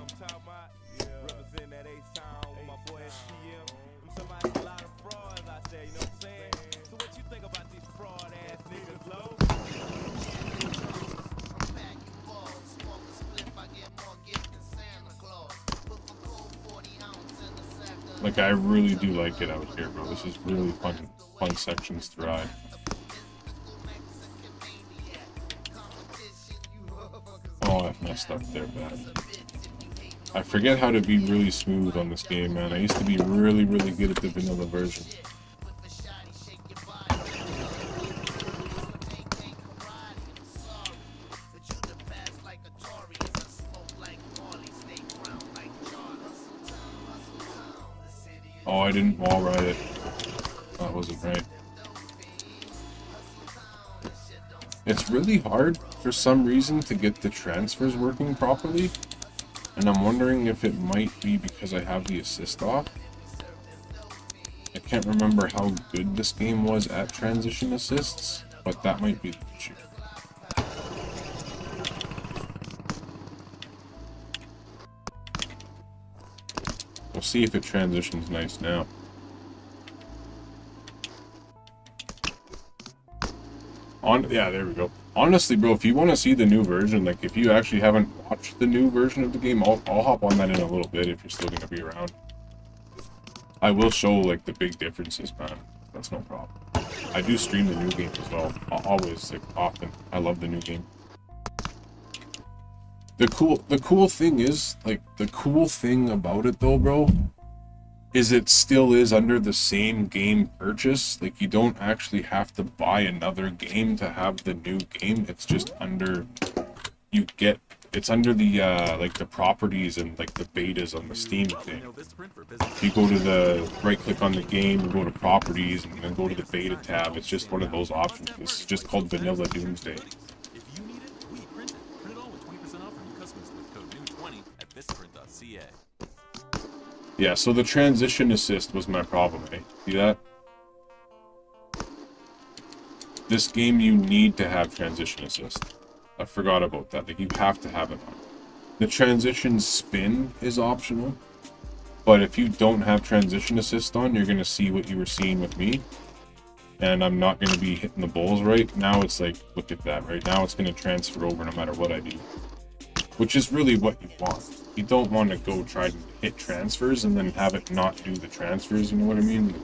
Like, I really do like it out here, bro. This is really fun sections to ride. Oh, I've messed up there bad. I forget how to be really smooth on this game, man. I used to be really, really good at the vanilla version. Oh, I didn't wall ride it. That wasn't right. It's really hard for some reason to get the transfers working properly, and I'm wondering if it might be because I have the assist off. I can't remember how good this game was at transition assists, but that might be the issue. We'll see if it transitions nice now. Yeah, there we go. Honestly, bro, if you want to see the new version, like if you actually haven't watched the new version of the game, I'll hop on that in a little bit if you're still gonna be around. I will show like the big differences, man. That's no problem. I do stream the new game as well. Always, like often. I love the new game. The cool thing is, like, the cool thing about it though, bro, is it still is under the same game purchase. Like, you don't actually have to buy another game to have the new game. It's just under, it's under the, like, the properties and, like, the betas on the Steam thing. You go to the, right-click on the game, you go to properties, and then go to the beta tab. It's just one of those options. It's just called Vanilla Doomsday. Yeah, so the transition assist was my problem, eh? See that? This game, you need to have transition assist. I forgot about that. Like, you have to have it on. The transition spin is optional, but if you don't have transition assist on, you're going to see what you were seeing with me, and I'm not going to be hitting the bowls right. Now it's like, look at that, right? Now it's going to transfer over no matter what I do. which is really what you want. You don't want to go try to hit transfers and then have it not do the transfers, you know what I mean?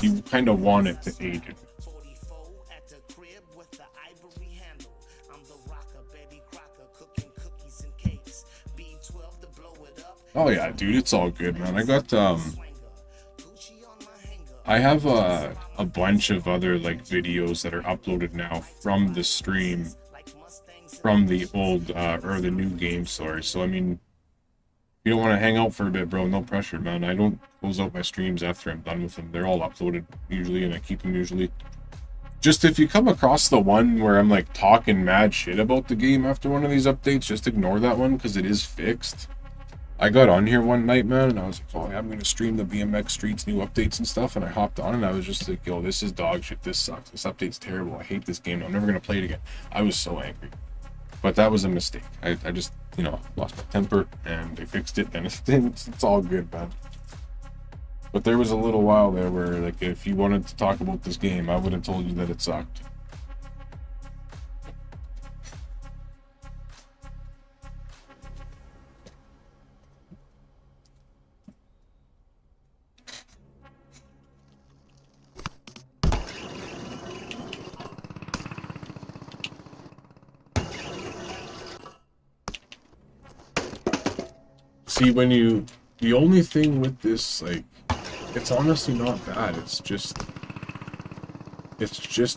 You kind of want it to aid it. Oh yeah, dude, it's all good, man. I have a bunch of other like videos that are uploaded now from the stream, from the old or the new game, sorry. So I mean, if you don't want to hang out for a bit, bro, no pressure, man. I don't close out my streams after I'm done with them. They're all uploaded usually, and I keep them usually. Just if you come across the one where I'm like talking mad shit about the game after one of these updates, just ignore that one because it is fixed. I got on here one night, man, and I was like, oh, I'm going to stream the BMX Streets new updates and stuff, and I hopped on, and I was just like, yo, this is dog shit, this sucks, this update's terrible, I hate this game, I'm never going to play it again. I was so angry. But that was a mistake. I just, you know, lost my temper, and they fixed it, and it's all good, man. But there was a little while there where, like, if you wanted to talk about this game, I would have told you that it sucked. See, the only thing with this, like, it's honestly not bad. It's just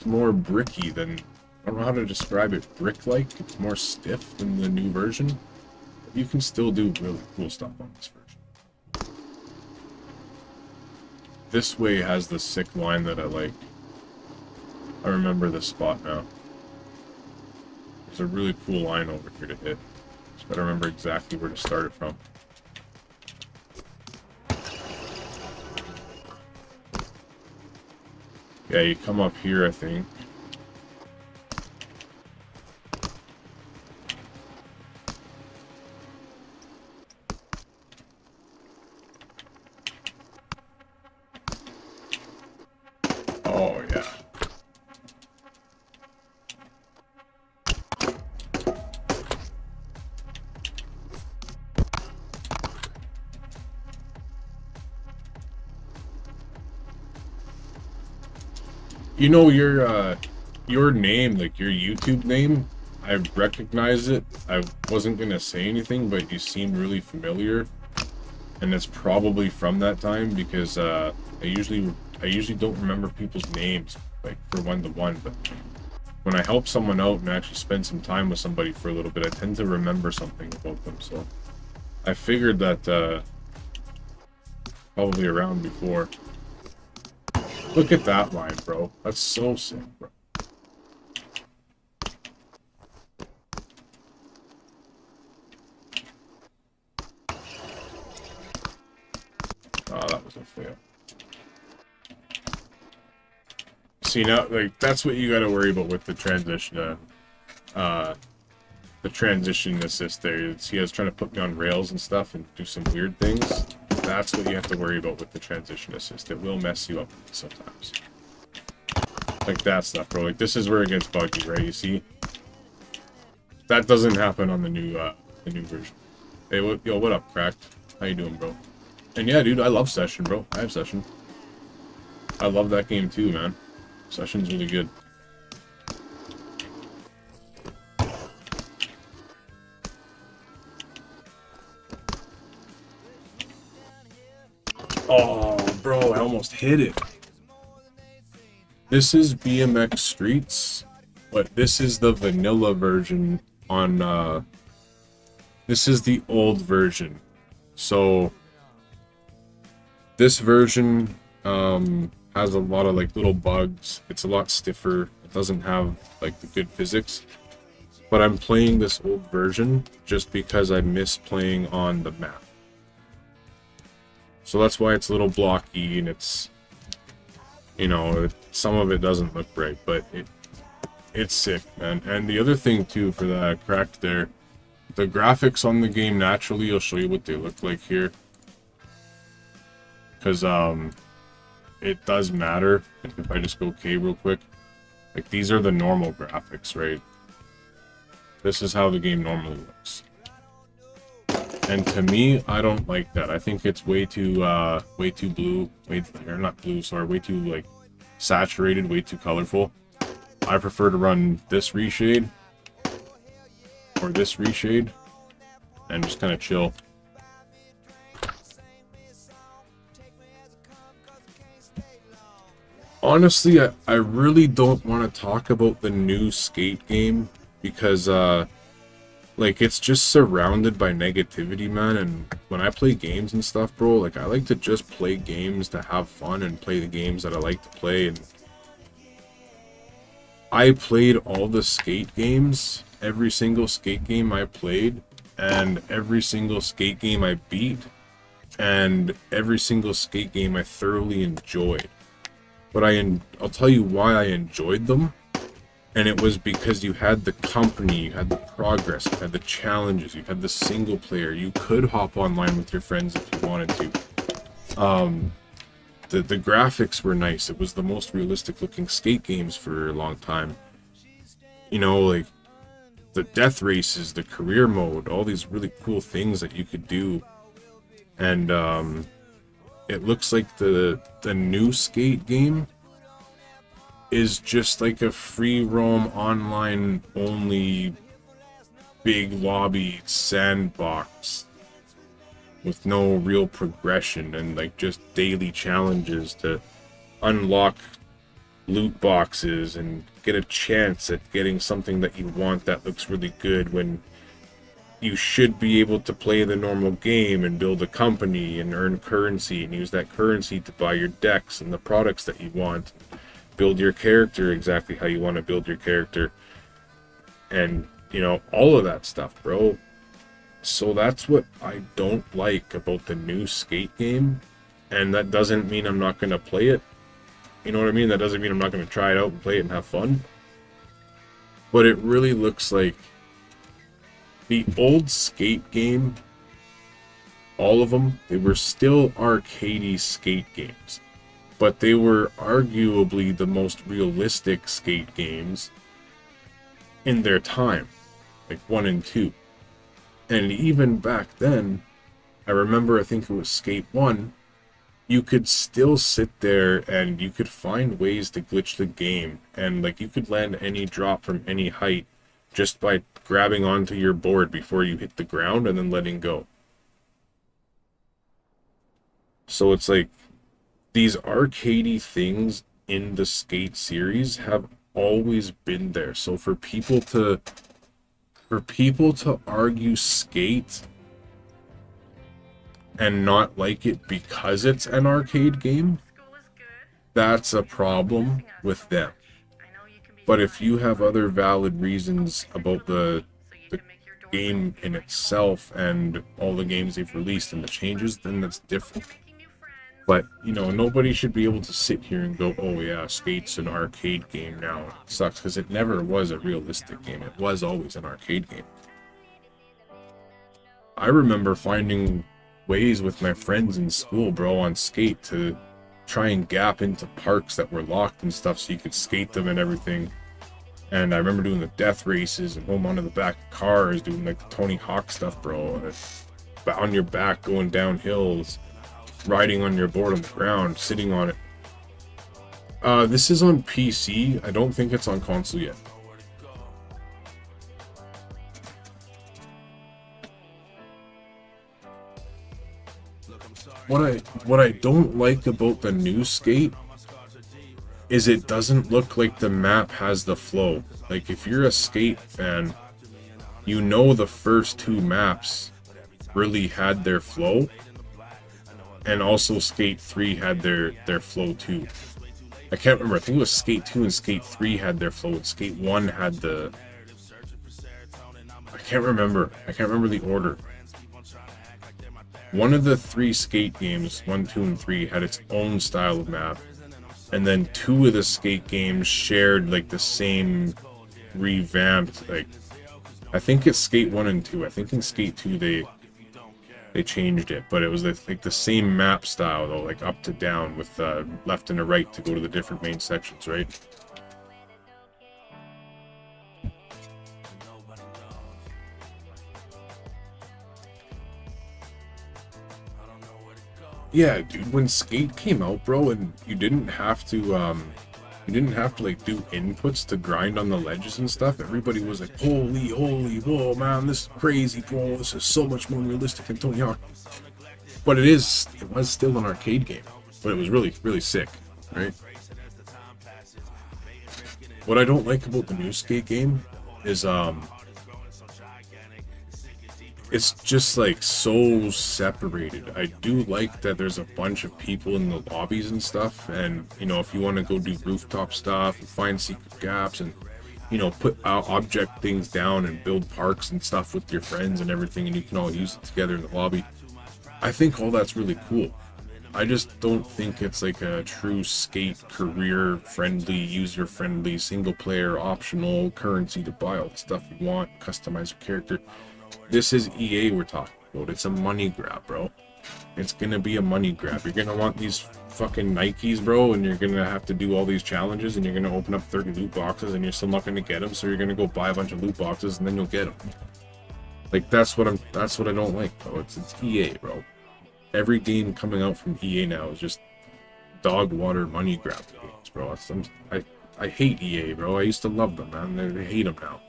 more bricky than, I don't know how to describe it, brick-like. It's more stiff than the new version. But you can still do really cool stuff on this version. This way has the sick line that I like. I remember this spot now. There's a really cool line over here to hit. Just gotta remember exactly where to start it from. Yeah, you come up here, I think. Oh, yeah. You know, your name, like your YouTube name, I recognize it. I wasn't gonna say anything, but you seem really familiar, and it's probably from that time because I usually don't remember people's names like for one-to-one, but when I help someone out and actually spend some time with somebody for a little bit, I tend to remember something about them. So I figured that probably around before. Look at that line, bro. That's so sick, bro. Oh, that was a fail. See, now, like, that's what you gotta worry about with the transition, the transition assist there. See, I was trying to put me on rails and stuff and do some weird things. That's what you have to worry about with the transition assist. It will mess you up sometimes. Like that stuff, bro. Like, this is where it gets buggy, right? You see? That doesn't happen on the new version. Hey, yo, what up, Cracked? How you doing, bro? And yeah, dude, I love Session, bro. I have Session. I love that game too, man. Session's really good. Oh, bro, I almost hit it. This is BMX Streets, but this is the vanilla version on, this is the old version. So, this version, has a lot of, like, little bugs. It's a lot stiffer. It doesn't have, like, the good physics. But I'm playing this old version just because I miss playing on the map. So that's why it's a little blocky, and it's, you know, some of it doesn't look right, but it's sick, man. And the other thing, too, for that Cracked there, the graphics on the game naturally, I'll show you what they look like here. Because, it does matter. If I just go K real quick. Like, these are the normal graphics, right? This is how the game normally looks. And to me, I don't like that. I think it's way too blue, or not blue, sorry, way too like saturated, way too colorful. I prefer to run this reshade or this reshade and just kind of chill. Honestly, I really don't want to talk about the new skate game because like it's just surrounded by negativity, man. And when I play games and stuff, bro, like I like to just play games to have fun and play the games that I like to play. And I played all the skate games, every single skate game I played, and every single skate game I beat, and every single skate game I thoroughly enjoyed. But I'll tell you why I enjoyed them. And it was because you had the company, you had the progress, you had the challenges, you had the single player. You could hop online with your friends if you wanted to. The graphics were nice. It was the most realistic looking skate games for a long time. You know, like the death races, the career mode, all these really cool things that you could do. And it looks like the new skate game is just like a free roam online only big lobby sandbox with no real progression and like just daily challenges to unlock loot boxes and get a chance at getting something that you want that looks really good, when you should be able to play the normal game and build a company and earn currency and use that currency to buy your decks and the products that you want. Build your character exactly how you want to build your character. And, you know, all of that stuff, bro. So that's what I don't like about the new skate game. And that doesn't mean I'm not going to play it. You know what I mean? That doesn't mean I'm not going to try it out and play it and have fun. But it really looks like the old skate game, all of them, they were still arcadey skate games. But they were arguably the most realistic skate games in their time, like 1 and 2. And even back then, I remember, I think it was Skate 1, you could still sit there and you could find ways to glitch the game. And like you could land any drop from any height just by grabbing onto your board before you hit the ground and then letting go. So it's like, these arcadey things in the skate series have always been there. So for people to argue skate and not like it because it's an arcade game, that's a problem with them. But if you have other valid reasons about the game in itself and all the games they've released and the changes, then that's different. But, you know, nobody should be able to sit here and go, oh yeah, Skate's an arcade game now. It sucks, because it never was a realistic game. It was always an arcade game. I remember finding ways with my friends in school, bro, on Skate to try and gap into parks that were locked and stuff so you could skate them and everything. And I remember doing the death races and home onto the back of cars, doing like the Tony Hawk stuff, bro. On your back, going down hills. Riding on your board on the ground, sitting on it. This is on PC. I don't think it's on console yet. What I don't like about the new Skate is it doesn't look like the map has the flow. Like if you're a Skate fan, you know the first 2 maps really had their flow. And also Skate 3 had their flow too. I can't remember. I think it was Skate 2 and Skate 3 had their flow, and Skate 1 had the... I can't remember the order. One of the 3 Skate games, 1, 2, and 3, had its own style of map. And then 2 of the Skate games shared like the same revamped, like... I think it's Skate 1 and 2. I think in Skate 2 they changed it, but it was like the same map style though, like up to down with left and a right to go to the different main sections, right? Yeah, dude, when Skate came out, bro, and you didn't have to like do inputs to grind on the ledges and stuff, everybody was like, holy, whoa, man, this is crazy, bro, this is so much more realistic than Tony Hawk. But it was still an arcade game, but it was really, really sick, right? What I don't like about the new Skate game is, it's just like so separated. I do like that there's a bunch of people in the lobbies and stuff, and you know, if you want to go do rooftop stuff and find secret gaps and you know, put object things down and build parks and stuff with your friends and everything, and you can all use it together in the lobby. I think all that's really cool. I just don't think it's like a true Skate career friendly, user friendly, single player optional currency to buy all the stuff you want, customize your character. This is EA we're talking about. It's a money grab, bro. It's gonna be a money grab. You're gonna want these fucking Nikes, bro, and you're gonna have to do all these challenges, and you're gonna open up 30 loot boxes, and you're still not gonna get them. So you're gonna go buy a bunch of loot boxes, and then you'll get them. Like that's what I don't like, bro. It's EA, bro. Every game coming out from EA now is just dog water money grab games, bro. I hate EA, bro. I used to love them, man. I hate them now.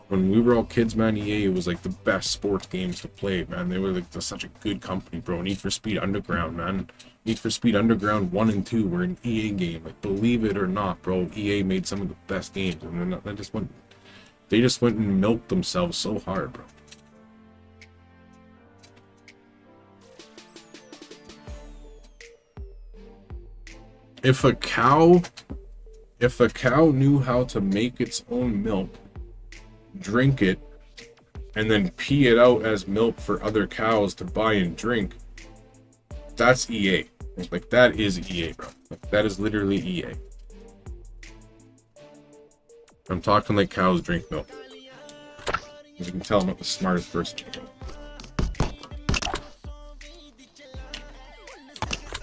When we were all kids, man, EA was like the best sports games to play, man. They were like such a good company, bro. Need for Speed Underground, man. Need for Speed Underground 1 and 2 were an EA game. Like, believe it or not, bro, EA made some of the best games, and then they just went and milked themselves so hard, bro. If a cow knew how to make its own milk, drink it, and then pee it out as milk for other cows to buy and drink, that's EA. Like, that is EA, bro. Like, that is literally EA. I'm talking like cows drink milk. As you can tell, I'm not the smartest person.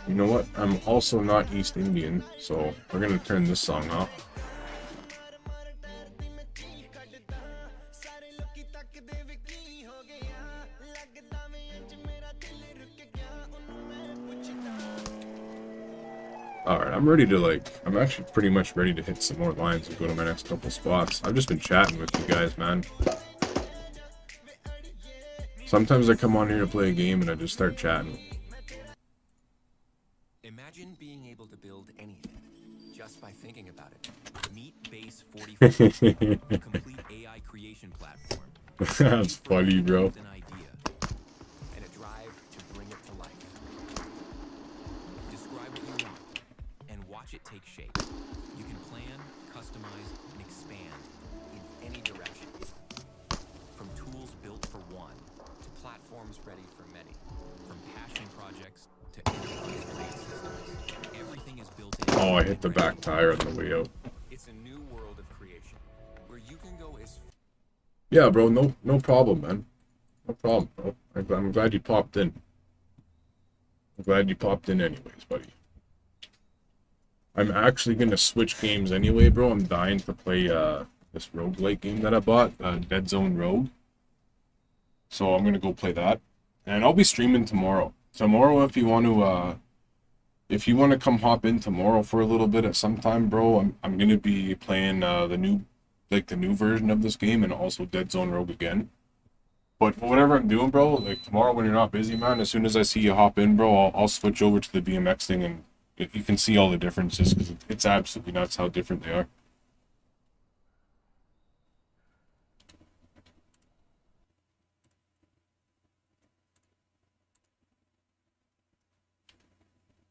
You know what? I'm also not East Indian, so we're gonna turn this song off. Alright, I'm actually pretty much ready to hit some more lines and go to my next couple spots. I've just been chatting with you guys, man. Sometimes I come on here to play a game and I just start chatting. Imagine being able to build anything just by thinking about it. Meet Base 44, a complete AI creation platform. That's funny, bro. An idea and a drive to bring it to life. Describe what you want and watch it take shape. You can plan, customize, and expand in any direction. From tools built for one to platforms ready for many. From passion projects to enterprise grade systems. Everything is built in. Oh, I hit the back tire on the way out. It's a new world of creation where you can go as Yeah, bro, no problem, man. No problem, bro. I'm glad you popped in. I'm glad you popped in anyways, buddy. I'm actually gonna switch games anyway, bro. I'm dying to play this roguelike game that I bought, Dead Zone Rogue. So I'm gonna go play that. And I'll be streaming tomorrow. Tomorrow, if you want to come hop in tomorrow for a little bit at some time, bro, I'm gonna be playing the new version of this game and also Dead Zone Rogue again. But whatever I'm doing, bro, like tomorrow when you're not busy, man, as soon as I see you hop in, bro, I'll switch over to the BMX thing and you can see all the differences because it's absolutely nuts how different they are.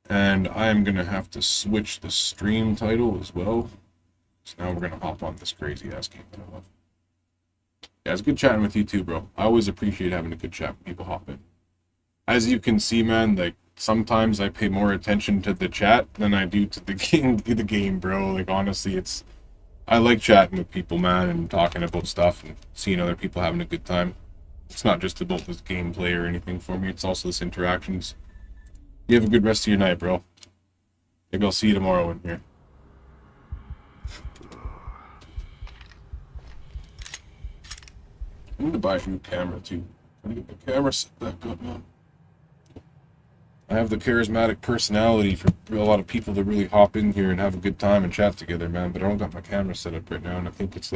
And I am going to have to switch the stream title as well. So now we're going to hop on this crazy ass game that I love. Yeah, it's good chatting with you too, bro. I always appreciate having a good chat when people hop in. As you can see, man, like, sometimes I pay more attention to the chat than I do to the game, bro. Like, honestly, I like chatting with people, man, and talking about stuff and seeing other people having a good time. It's not just about this gameplay or anything for me. It's also this interactions. You have a good rest of your night, bro. Maybe I'll see you tomorrow in here. I need to buy a new camera, too. I need to get the camera set back up, man. I have the charismatic personality for a lot of people to really hop in here and have a good time and chat together, man. But I don't got my camera set up right now, and I think it's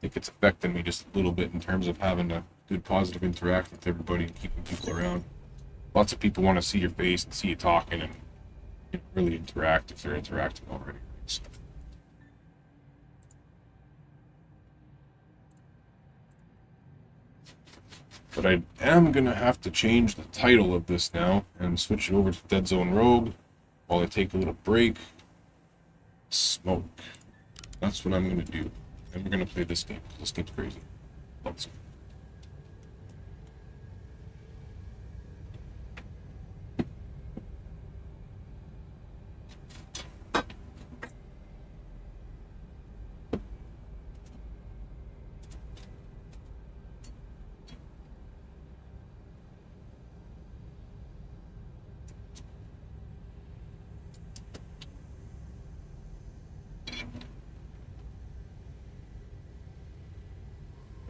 affecting me just a little bit in terms of having a good positive interaction with everybody and keeping people around. Lots of people want to see your face and see you talking and really interact if they're interacting already. So. But I am going to have to change the title of this now and switch it over to Dead Zone Rogue while I take a little break. Smoke. That's what I'm going to do. And we're going to play this game. This game's crazy. Let's go.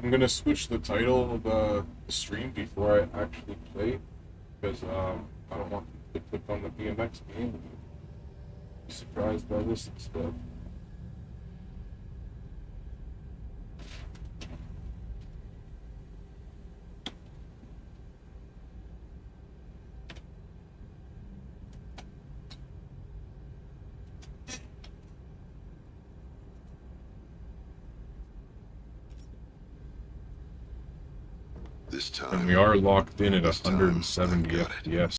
I'm gonna switch the title of the stream before I actually play, because I don't want to click on the BMX game and be surprised by this instead. This time, And we are locked in at this time, 170 I got it. FPS.